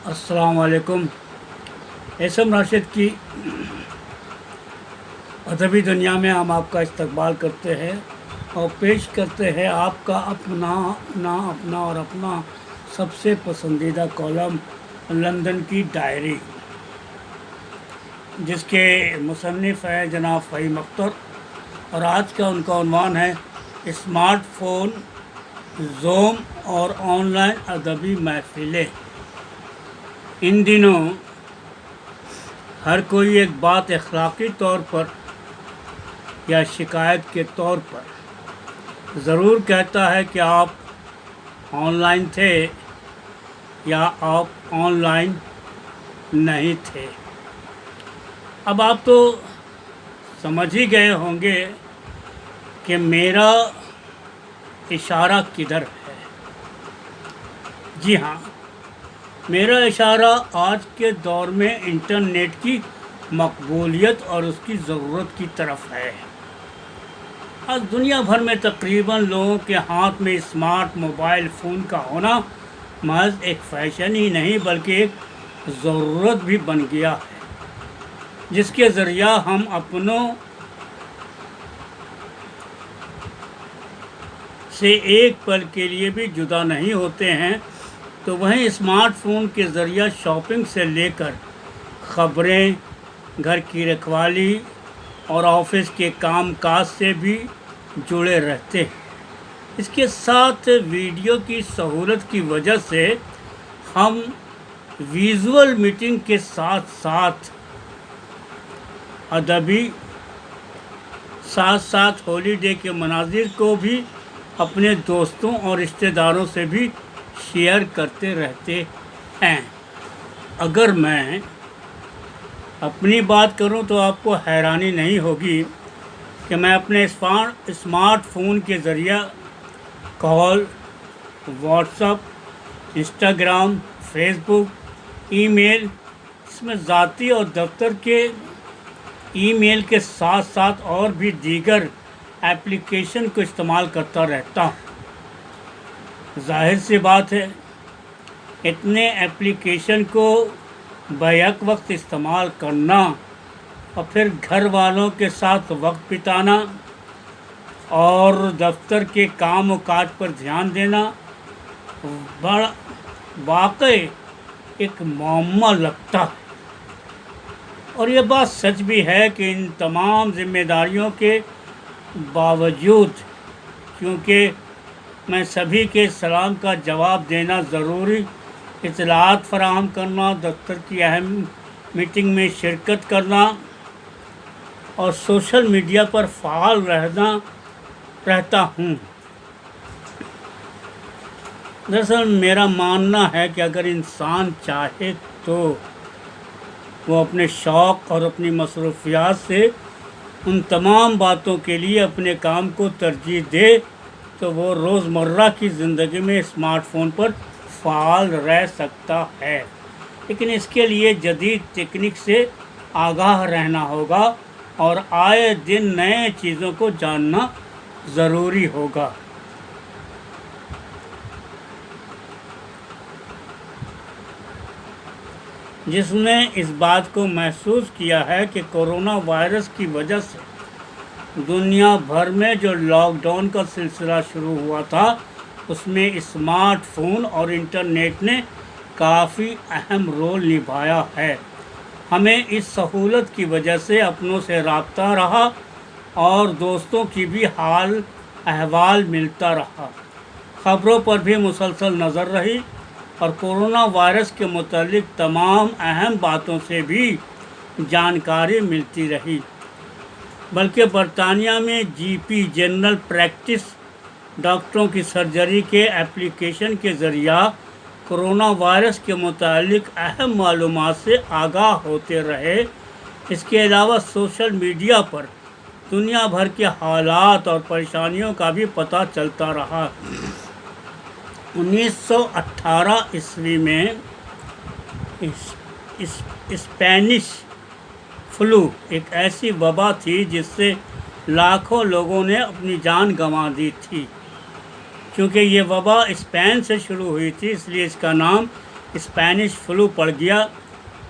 السلام علیکم۔ احسن راشد کی ادبی دنیا میں ہم آپ کا استقبال کرتے ہیں اور پیش کرتے ہیں آپ کا اپنا سب سے پسندیدہ کالم لندن کی ڈائری، جس کے مصنف ہیں جناب فہیم اختر، اور آج کا ان کا عنوان ہے اسمارٹ فون، زوم اور آن لائن ادبی محفلیں۔ ان دنوں ہر کوئی ایک بات اخلاقی طور پر یا شکایت کے طور پر ضرور کہتا ہے کہ آپ آن لائن تھے یا آپ آن لائن نہیں تھے۔ اب آپ تو سمجھ ہی گئے ہوں گے کہ میرا اشارہ کدھر ہے۔ جی ہاں، میرا اشارہ آج کے دور میں انٹرنیٹ کی مقبولیت اور اس کی ضرورت کی طرف ہے۔ آج دنیا بھر میں تقریباً لوگوں کے ہاتھ میں اسمارٹ موبائل فون کا ہونا محض ایک فیشن ہی نہیں بلکہ ایک ضرورت بھی بن گیا ہے، جس کے ذریعہ ہم اپنوں سے ایک پل کے لیے بھی جدا نہیں ہوتے ہیں، تو وہیں اسمارٹ فون کے ذریعہ شاپنگ سے لے کر خبریں، گھر کی رکھوالی اور آفس کے کام کاج سے بھی جڑے رہتے ہیں۔ اس کے ساتھ ویڈیو کی سہولت کی وجہ سے ہم ویژول میٹنگ کے ساتھ ساتھ ہولی ڈے کے مناظر کو بھی اپنے دوستوں اور رشتہ داروں سے بھی شیئر کرتے رہتے ہیں۔ اگر میں اپنی بات کروں تو آپ کو حیرانی نہیں ہوگی کہ میں اپنے اسمارٹ فون کے ذریعہ کال، واٹس ایپ، انسٹاگرام، فیس بک، ای میل، اس میں ذاتی اور دفتر کے ای میل کے ساتھ ساتھ اور بھی دیگر ایپلیکیشن کو استعمال کرتا رہتا ہوں۔ ظاہر سی بات ہے، اتنے ایپلیکیشن کو بیک وقت استعمال کرنا اور پھر گھر والوں کے ساتھ وقت بتانا اور دفتر کے کام و کاج پر دھیان دینا واقعی ایک معمہ لگتا ہے۔ اور یہ بات سچ بھی ہے کہ ان تمام ذمہ داریوں کے باوجود، کیونکہ میں سبھی کے سلام کا جواب دینا، ضروری اطلاعات فراہم کرنا، دفتر کی اہم میٹنگ میں شرکت کرنا اور سوشل میڈیا پر فعال رہتا ہوں۔ دراصل میرا ماننا ہے کہ اگر انسان چاہے تو وہ اپنے شوق اور اپنی مصروفیات سے ان تمام باتوں کے لیے اپنے کام کو ترجیح دے تو وہ روزمرہ کی زندگی میں اسمارٹ فون پر فعال رہ سکتا ہے، لیکن اس کے لیے جدید تکنیک سے آگاہ رہنا ہوگا اور آئے دن نئے چیزوں کو جاننا ضروری ہوگا۔ جس نے اس بات کو محسوس کیا ہے کہ کورونا وائرس کی وجہ سے دنیا بھر میں جو لاک ڈاؤن کا سلسلہ شروع ہوا تھا، اس میں اسمارٹ فون اور انٹرنیٹ نے کافی اہم رول نبھایا ہے۔ ہمیں اس سہولت کی وجہ سے اپنوں سے رابطہ رہا اور دوستوں کی بھی حال احوال ملتا رہا، خبروں پر بھی مسلسل نظر رہی اور کورونا وائرس کے متعلق تمام اہم باتوں سے بھی جانکاری ملتی رہی۔ بلکہ برطانیہ میں جی پی جنرل پریکٹس ڈاکٹروں کی سرجری کے ایپلیکیشن کے ذریعہ کورونا وائرس کے متعلق اہم معلومات سے آگاہ ہوتے رہے۔ اس کے علاوہ سوشل میڈیا پر دنیا بھر کے حالات اور پریشانیوں کا بھی پتہ چلتا رہا۔ 1918 عیسوی میں اسپینش فلو ایک ایسی وبا تھی جس سے لاکھوں لوگوں نے اپنی جان گنوا دی تھی۔ چونکہ یہ وبا اسپین سے شروع ہوئی تھی، اس لیے اس کا نام اسپینش فلو پڑ گیا۔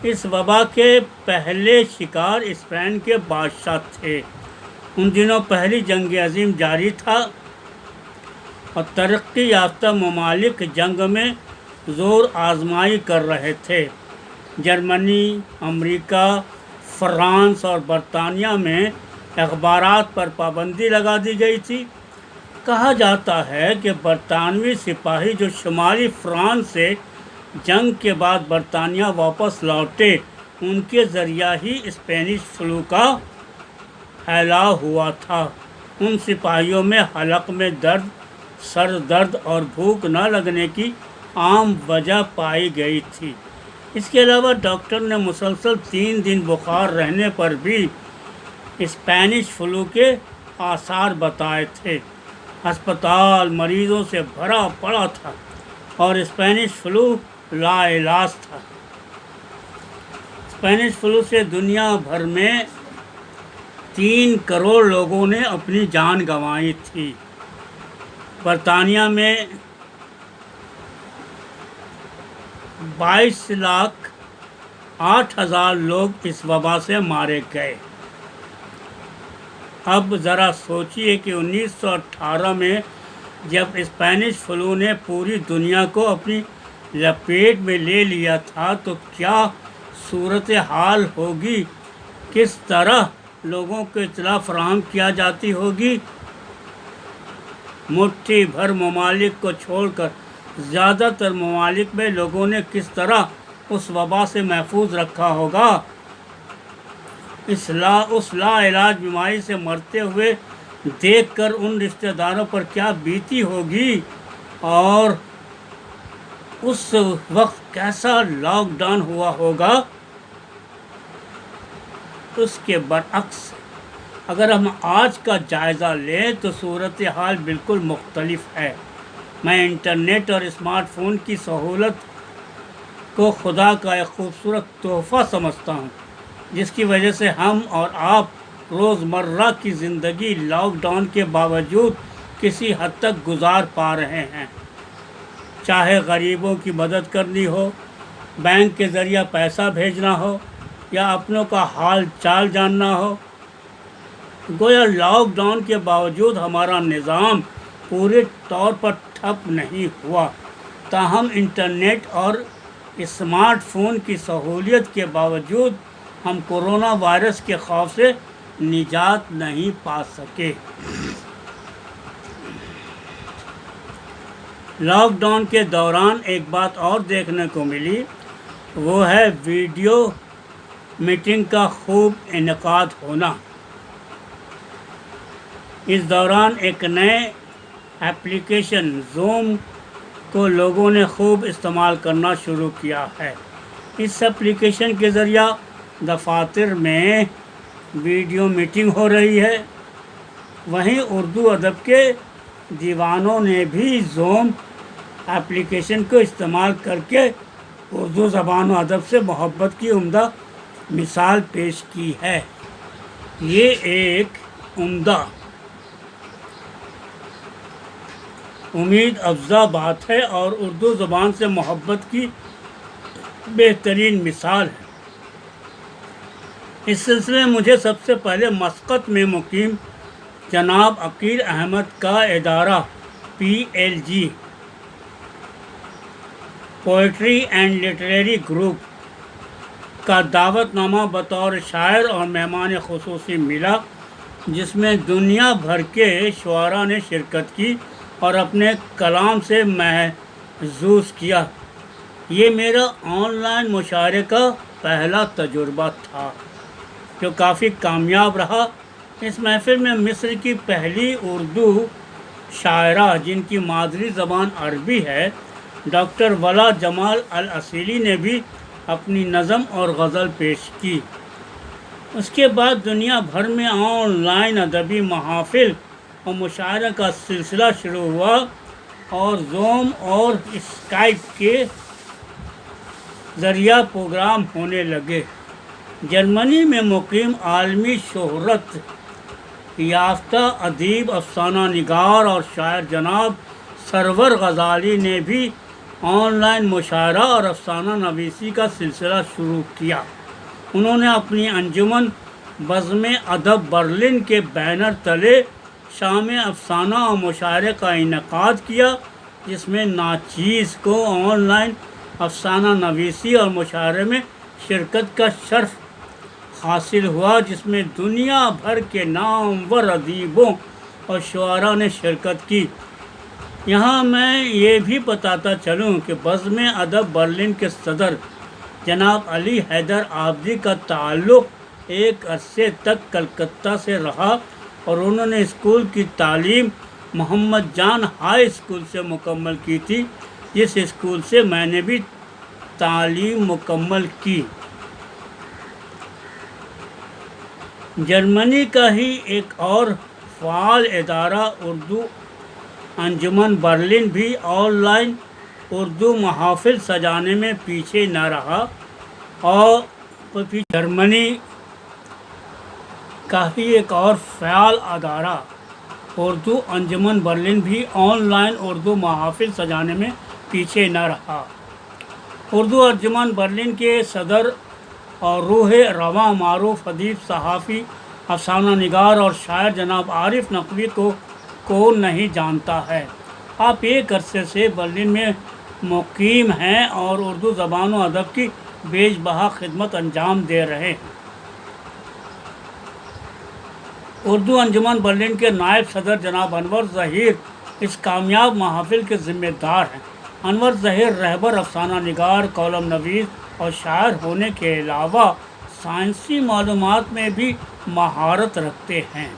اس وبا کے پہلے شکار اسپین کے بادشاہ تھے۔ ان دنوں پہلی جنگ عظیم جاری تھا اور ترقی یافتہ ممالک جنگ میں زور آزمائی کر رہے تھے۔ جرمنی، امریکہ، فرانس اور برطانیہ میں اخبارات پر پابندی لگا دی گئی تھی۔ کہا جاتا ہے کہ برطانوی سپاہی جو شمالی فرانس سے جنگ کے بعد برطانیہ واپس لوٹے، ان کے ذریعہ ہی اسپینش فلو کا پھیلاؤ ہوا تھا۔ ان سپاہیوں میں حلق میں درد، سر درد اور بھوک نہ لگنے کی عام وجہ پائی گئی تھی۔ اس کے علاوہ ڈاکٹر نے مسلسل 3 دن بخار رہنے پر بھی اسپینش فلو کے آثار بتائے تھے۔ ہسپتال مریضوں سے بھرا پڑا تھا اور اسپینش فلو لا علاج تھا۔ اسپینش فلو سے دنیا بھر میں 3 کروڑ لوگوں نے اپنی جان گنوائی تھی۔ برطانیہ میں 22,08,000 لوگ اس وبا سے مارے گئے۔ اب ذرا سوچئے کہ 1918 میں جب اسپینش فلو نے پوری دنیا کو اپنی لپیٹ میں لے لیا تھا تو کیا صورتحال ہوگی، کس طرح لوگوں کو اطلاع فراہم کیا جاتی ہوگی۔ مٹھی بھر ممالک کو چھوڑ کر زیادہ تر ممالک میں لوگوں نے کس طرح اس وبا سے محفوظ رکھا ہوگا۔ اس لا علاج بیماری سے مرتے ہوئے دیکھ کر ان رشتہ داروں پر کیا بیتی ہوگی، اور اس وقت کیسا لاک ڈاؤن ہوا ہوگا۔ اس کے برعکس اگر ہم آج کا جائزہ لیں تو صورتحال بالکل مختلف ہے۔ میں انٹرنیٹ اور اسمارٹ فون کی سہولت کو خدا کا ایک خوبصورت تحفہ سمجھتا ہوں، جس کی وجہ سے ہم اور آپ روزمرہ کی زندگی لاک ڈاؤن کے باوجود کسی حد تک گزار پا رہے ہیں۔ چاہے غریبوں کی مدد کرنی ہو، بینک کے ذریعہ پیسہ بھیجنا ہو یا اپنوں کا حال چال جاننا ہو، گویا لاک ڈاؤن کے باوجود ہمارا نظام پورے طور پر ٹھپ نہیں ہوا۔ تاہم انٹرنیٹ اور اسمارٹ فون کی سہولیت کے باوجود ہم کورونا وائرس کے خوف سے نجات نہیں پا سکے۔ لاک ڈاؤن کے دوران ایک بات اور دیکھنے کو ملی، وہ ہے ویڈیو میٹنگ کا خوب انعقاد ہونا۔ اس دوران ایک نئے ایپلیکیشن زوم کو لوگوں نے خوب استعمال کرنا شروع کیا ہے۔ اس ایپلیکیشن کے ذریعہ دفاتر میں ویڈیو میٹنگ ہو رہی ہے۔ وہیں اردو ادب کے دیوانوں نے بھی زوم ایپلیکیشن کو استعمال کر کے اردو زبان و ادب سے محبت کی عمدہ مثال پیش کی ہے۔ یہ ایک عمدہ امید افزا بات ہے اور اردو زبان سے محبت کی بہترین مثال ہے۔ اس سلسلے میں مجھے سب سے پہلے مسقط میں مقیم جناب عقیل احمد کا ادارہ PLG poetry and literary group کا دعوت نامہ بطور شاعر اور مہمان خصوصی ملا، جس میں دنیا بھر کے شعراء نے شرکت کی اور اپنے کلام سے محظوظ کیا۔ یہ میرا آن لائن مشاعرے کا پہلا تجربہ تھا جو کافی کامیاب رہا۔ اس محفل میں مصر کی پہلی اردو شاعرہ جن کی مادری زبان عربی ہے، ڈاکٹر ولا جمال الاصیلی نے بھی اپنی نظم اور غزل پیش کی۔ اس کے بعد دنیا بھر میں آن لائن ادبی محافل اور مشاعرہ کا سلسلہ شروع ہوا اور زوم اور اسکائپ کے ذریعہ پروگرام ہونے لگے۔ جرمنی میں مقیم عالمی شہرت یافتہ ادیب، افسانہ نگار اور شاعر جناب سرور غزالی نے بھی آن لائن مشاعرہ اور افسانہ نویسی کا سلسلہ شروع کیا۔ انہوں نے اپنی انجمن بزم ادب برلن کے بینر تلے شام افسانہ اور مشاعرے کا انعقاد کیا، جس میں ناچیز کو آن لائن افسانہ نویسی اور مشاعرے میں شرکت کا شرف حاصل ہوا، جس میں دنیا بھر کے نامور ادیبوں اور شعراء نے شرکت کی۔ یہاں میں یہ بھی بتاتا چلوں کہ بزم ادب برلن کے صدر جناب علی حیدر آبادی کا تعلق ایک عرصے تک کلکتہ سے رہا اور انہوں نے اسکول کی تعلیم محمد جان ہائی اسکول سے مکمل کی تھی، جس اسکول سے میں نے بھی تعلیم مکمل کی۔ جرمنی کا ہی ایک اور فعال ادارہ اردو انجمن برلن بھی آن لائن اردو محافل سجانے میں پیچھے نہ رہا اور جرمنی کا ہی ایک اور فعال ادارہ اردو انجمن برلن بھی آن لائن اردو محافل سجانے میں پیچھے نہ رہا۔ اردو انجمن برلن کے صدر اور روح رواں معروف ادیب، صحافی، افسانہ نگار اور شاعر جناب عارف نقوی کو کون نہیں جانتا ہے۔ آپ ایک عرصے سے برلن میں مقیم ہیں اور اردو زبان و ادب کی بیش بہا خدمت انجام دے رہے ہیں۔ اردو انجمن برلن کے نائب صدر جناب انور ظہیر اس کامیاب محافل کے ذمہ دار ہیں۔ انور ظہیر رہبر، افسانہ نگار، کالم نویس اور شاعر ہونے کے علاوہ سائنسی معلومات میں بھی مہارت رکھتے ہیں۔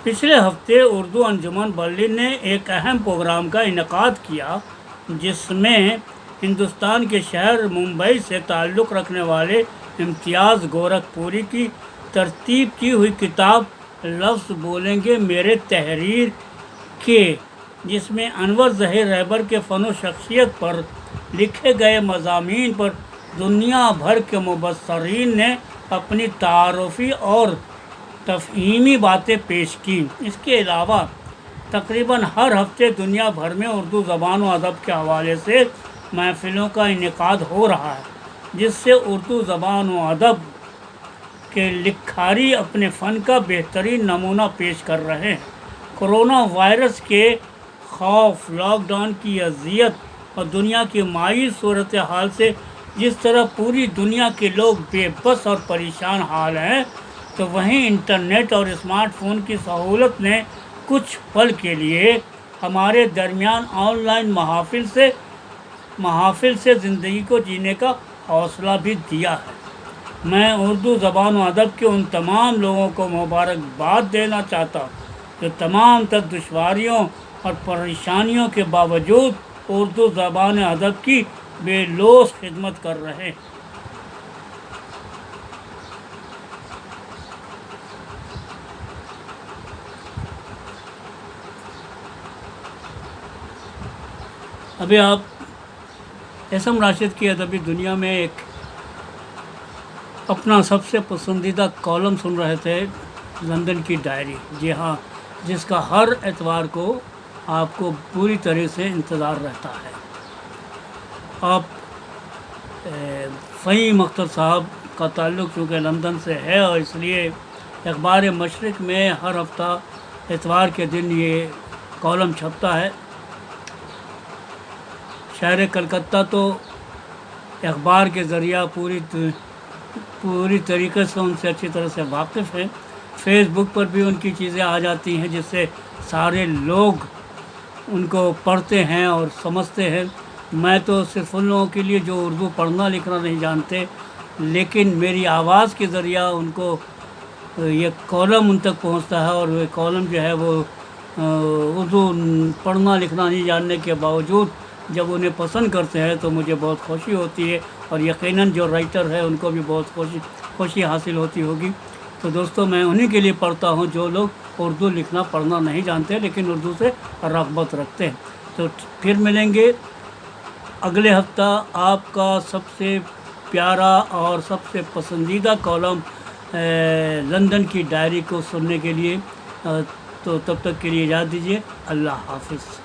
پچھلے ہفتے اردو انجمن برلن نے ایک اہم پروگرام کا انعقاد کیا، جس میں ہندوستان کے شہر ممبئی سے تعلق رکھنے والے امتیاز گورکھپوری کی ترتیب کی ہوئی کتاب لفظ بولیں گے میرے تحریر کے، جس میں انور ظہیر رہبر کے فن و شخصیت پر لکھے گئے مضامین پر دنیا بھر کے مبصرین نے اپنی تعارفی اور تفہیمی باتیں پیش کی۔ اس کے علاوہ تقریباً ہر ہفتے دنیا بھر میں اردو زبان و ادب کے حوالے سے محفلوں کا انعقاد ہو رہا ہے، جس سے اردو زبان و ادب کے لکھاری اپنے فن کا بہترین نمونہ پیش کر رہے ہیں۔ کرونا وائرس کے خوف، لاک ڈاؤن کی اذیت اور دنیا کی مایوس صورتحال سے جس طرح پوری دنیا کے لوگ بے بس اور پریشان حال ہیں، تو وہیں انٹرنیٹ اور اسمارٹ فون کی سہولت نے کچھ پل کے لیے ہمارے درمیان آن لائن محافل سے زندگی کو جینے کا حوصلہ بھی دیا ہے۔ میں اردو زبان و ادب کے ان تمام لوگوں کو مبارکباد دینا چاہتا ہوں جو تمام تر دشواریوں اور پریشانیوں کے باوجود اردو زبان و ادب کی بے لوث خدمت کر رہے ہیں۔ ابھی آپ احسن راشد کی ادبی دنیا میں ایک اپنا سب سے پسندیدہ کالم سن رہے تھے، لندن کی ڈائری۔ جی ہاں، جس کا ہر اتوار کو آپ کو پوری طرح سے انتظار رہتا ہے۔ آپ فہیم اختر صاحب کا تعلق چونکہ لندن سے ہے اور اس لیے اخبار مشرق میں ہر ہفتہ اتوار کے دن یہ کالم چھپتا ہے۔ شہر کلکتہ تو اخبار کے ذریعہ پوری طریقے سے ان سے اچھی طرح سے واقف ہیں۔ فیس بک پر بھی ان کی چیزیں آ جاتی ہیں، جس سے سارے لوگ ان کو پڑھتے ہیں اور سمجھتے ہیں۔ میں تو صرف ان لوگوں کے لیے جو اردو پڑھنا لکھنا نہیں جانتے، لیکن میری آواز کے ذریعہ ان کو یہ کالم ان تک پہنچتا ہے، اور وہ کالم جو ہے وہ اردو پڑھنا لکھنا نہیں جاننے کے باوجود جب انہیں پسند کرتے ہیں تو مجھے بہت خوشی ہوتی ہے، اور یقیناً جو رائٹر ہے ان کو بھی بہت خوشی حاصل ہوتی ہوگی۔ تو دوستو، میں انہی کے لیے پڑھتا ہوں جو لوگ اردو لکھنا پڑھنا نہیں جانتے لیکن اردو سے رغبت رکھتے ہیں۔ تو پھر ملیں گے اگلے ہفتہ آپ کا سب سے پیارا اور سب سے پسندیدہ کالم لندن کی ڈائری کو سننے کے لیے۔ تو تب تک کے لیے اجازت دیجیے، اللہ حافظ۔